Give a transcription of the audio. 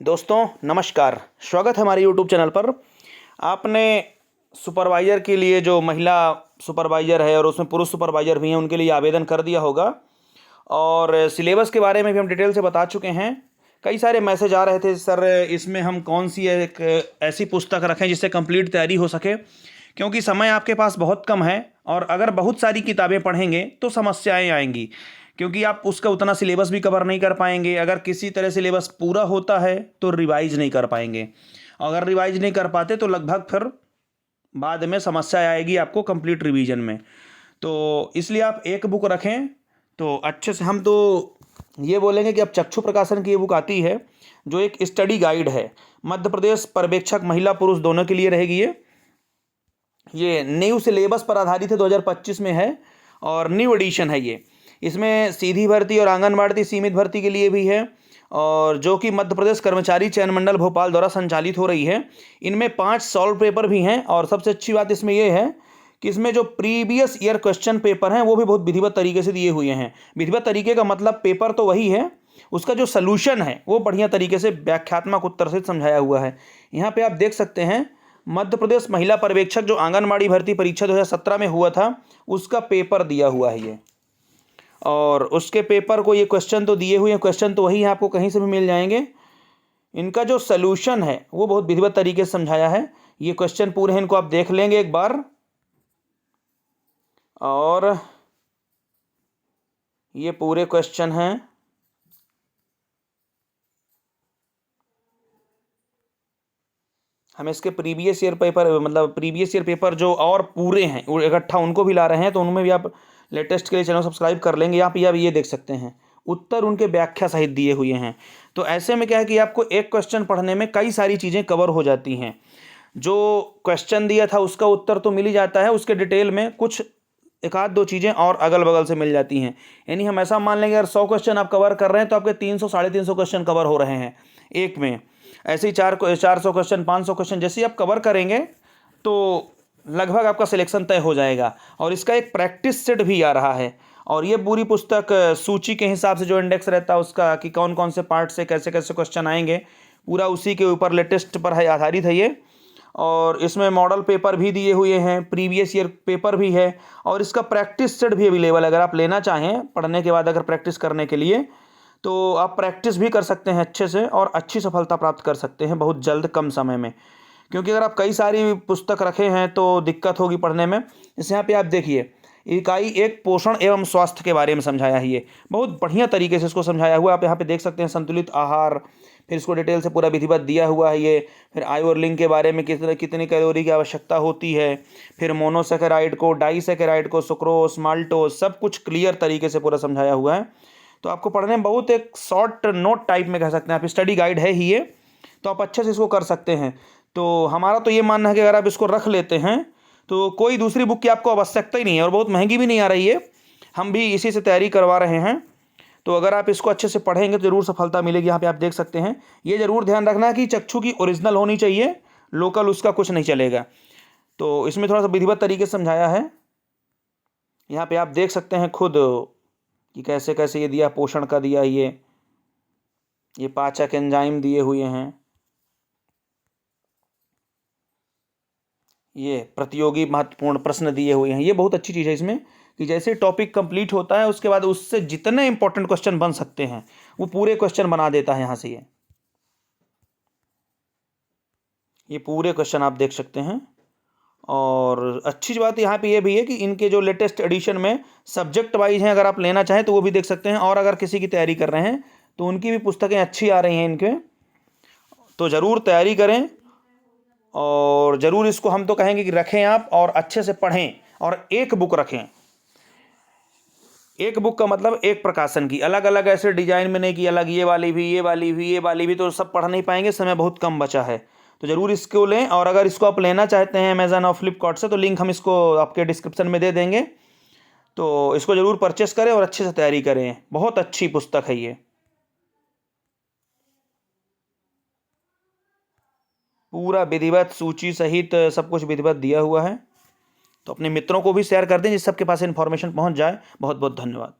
दोस्तों नमस्कार, स्वागत है हमारे यूट्यूब चैनल पर। आपने सुपरवाइज़र के लिए जो महिला सुपरवाइज़र है और उसमें पुरुष सुपरवाइज़र भी हैं उनके लिए आवेदन कर दिया होगा और सिलेबस के बारे में भी हम डिटेल से बता चुके हैं। कई सारे मैसेज आ रहे थे, सर इसमें हम कौन सी एक ऐसी पुस्तक रखें जिससे कंप्लीट तैयारी हो सके, क्योंकि समय आपके पास बहुत कम है और अगर बहुत सारी किताबें पढ़ेंगे तो समस्याएं आएंगी, क्योंकि आप उसका उतना सिलेबस भी कवर नहीं कर पाएंगे। अगर किसी तरह सिलेबस पूरा होता है तो रिवाइज नहीं कर पाएंगे, अगर रिवाइज नहीं कर पाते तो लगभग फिर बाद में समस्या आएगी आपको कंप्लीट रिवीजन में। तो इसलिए आप एक बुक रखें तो अच्छे से। हम तो ये बोलेंगे कि अब चक्षु प्रकाशन की ये बुक आती है जो एक स्टडी गाइड है, मध्य प्रदेश पर्यवेक्षक महिला पुरुष दोनों के लिए रहेगी। ये न्यू सिलेबस पर आधारित है, 2025 में है और न्यू एडिशन है ये। इसमें सीधी भर्ती और आंगनबाड़ी सीमित भर्ती के लिए भी है, और जो कि मध्य प्रदेश कर्मचारी चयन मंडल भोपाल द्वारा संचालित हो रही है। इनमें 5 सॉल्व पेपर भी हैं और सबसे अच्छी बात इसमें यह है कि इसमें जो प्रीवियस ईयर क्वेश्चन पेपर हैं वो भी बहुत विधिवत तरीके से दिए हुए हैं। विधिवत तरीके का मतलब पेपर तो वही है, उसका जो सलूशन है वो बढ़िया तरीके से व्याख्यात्मक उत्तर से समझाया हुआ है। यहाँ पे आप देख सकते हैं मध्य प्रदेश महिला पर्यवेक्षक जो आंगनबाड़ी भर्ती परीक्षा 2017 में हुआ था उसका पेपर दिया हुआ है ये, और उसके पेपर को ये क्वेश्चन तो दिए हुए हैं, क्वेश्चन तो वही है, आपको कहीं से भी मिल जाएंगे। इनका जो सलूशन है वो बहुत विधिवत तरीके से समझाया है। ये क्वेश्चन पूरे हैं, इनको आप देख लेंगे एक बार। और ये पूरे क्वेश्चन हैं, हम इसके प्रीवियस ईयर पेपर मतलब प्रीवियस ईयर पेपर जो और पूरे हैं वो इकट्ठा उनको भी ला रहे हैं, तो उनमें भी आप लेटेस्ट के लिए चैनल सब्सक्राइब कर लेंगे। यहाँ पे आप ये देख सकते हैं उत्तर उनके व्याख्या सहित दिए हुए हैं। तो ऐसे में क्या है कि आपको एक क्वेश्चन पढ़ने में कई सारी चीज़ें कवर हो जाती हैं। जो क्वेश्चन दिया था उसका उत्तर तो मिल ही जाता है, उसके डिटेल में कुछ एक आध दो चीज़ें और अगल बगल से मिल जाती हैं। यानी हम ऐसा मान लेंगे अगर 100 क्वेश्चन आप कवर कर रहे हैं तो आपके 300 350 क्वेश्चन कवर हो रहे हैं एक में। ऐसे ही 400 क्वेश्चन 500 क्वेश्चन जैसे ही आप कवर करेंगे तो लगभग आपका सिलेक्शन तय हो जाएगा। और इसका एक प्रैक्टिस सेट भी आ रहा है, और ये पूरी पुस्तक सूची के हिसाब से जो इंडेक्स रहता है उसका कि कौन कौन से पार्ट से कैसे कैसे क्वेश्चन आएंगे, पूरा उसी के ऊपर लेटेस्ट पर है आधारित है ये। और इसमें मॉडल पेपर भी दिए हुए हैं, प्रीवियस ईयर पेपर भी है, और इसका प्रैक्टिस सेट भी अवेलेबल है। अगर आप लेना चाहें पढ़ने के बाद अगर प्रैक्टिस करने के लिए तो आप प्रैक्टिस भी कर सकते हैं अच्छे से और अच्छी सफलता प्राप्त कर सकते हैं बहुत जल्द कम समय में। क्योंकि अगर आप कई सारी पुस्तक रखे हैं तो दिक्कत होगी पढ़ने में। जैसे यहाँ पे आप देखिए इकाई 1 पोषण एवं स्वास्थ्य के बारे में समझाया है, ये बहुत बढ़िया तरीके से इसको समझाया हुआ। आप यहाँ पे देख सकते हैं संतुलित आहार, फिर इसको डिटेल से पूरा विधिवत दिया हुआ है ये। फिर आयु और लिंग के बारे में कितनी कैलोरी की आवश्यकता होती है, फिर मोनोसेकेराइड को, डाइसेकेराइड को, सुक्रोज, माल्टोज, सब कुछ क्लियर तरीके से पूरा समझाया हुआ है। तो आपको पढ़ने में बहुत एक शॉर्ट नोट टाइप में कह सकते हैं आप, स्टडी गाइड है ही ये, तो आप अच्छे से इसको कर सकते हैं। तो हमारा तो ये मानना है कि अगर आप इसको रख लेते हैं तो कोई दूसरी बुक की आपको आवश्यकता ही नहीं है, और बहुत महंगी भी नहीं आ रही है, हम भी इसी से तैयारी करवा रहे हैं। तो अगर आप इसको अच्छे से पढ़ेंगे तो ज़रूर सफलता मिलेगी। यहाँ पे आप देख सकते हैं, ये ज़रूर ध्यान रखना है कि चक्षु की ओरिजिनल होनी चाहिए, लोकल उसका कुछ नहीं चलेगा। तो इसमें थोड़ा सा विधिवत तरीके से समझाया है। यहाँ पे आप देख सकते हैं खुद कि कैसे कैसे ये दिया, पोषण का दिया, ये पाचक एंजाइम दिए हुए हैं, ये प्रतियोगी महत्वपूर्ण प्रश्न दिए हुए हैं। ये बहुत अच्छी चीज़ है इसमें कि जैसे टॉपिक कंप्लीट होता है उसके बाद उससे जितने इंपॉर्टेंट क्वेश्चन बन सकते हैं वो पूरे क्वेश्चन बना देता है यहाँ से। ये पूरे क्वेश्चन आप देख सकते हैं। और अच्छी बात यहाँ पे ये भी है कि इनके जो लेटेस्ट एडिशन में सब्जेक्ट वाइज हैं, अगर आप लेना चाहें तो वो भी देख सकते हैं। और अगर किसी की तैयारी कर रहे हैं तो उनकी भी पुस्तकें अच्छी आ रही हैं इनके, तो ज़रूर तैयारी करें। और ज़रूर इसको हम तो कहेंगे कि रखें आप और अच्छे से पढ़ें, और एक बुक रखें। एक बुक का मतलब एक प्रकाशन की, अलग अलग ऐसे डिजाइन में नहीं कि अलग ये वाली भी, ये वाली भी, ये वाली भी, तो सब पढ़ नहीं पाएंगे, समय बहुत कम बचा है। तो ज़रूर इसको लें। और अगर इसको आप लेना चाहते हैं अमेज़न और फ्लिपकार्ट से तो लिंक हम इसको आपके डिस्क्रिप्शन में दे देंगे, तो इसको ज़रूर परचेस करें और अच्छे से तैयारी करें। बहुत अच्छी पुस्तक है ये, पूरा विधिवत सूची सहित सब कुछ विधिवत दिया हुआ है। तो अपने मित्रों को भी शेयर कर दें जिस सबके पास इन्फॉर्मेशन पहुंच जाए। बहुत बहुत धन्यवाद।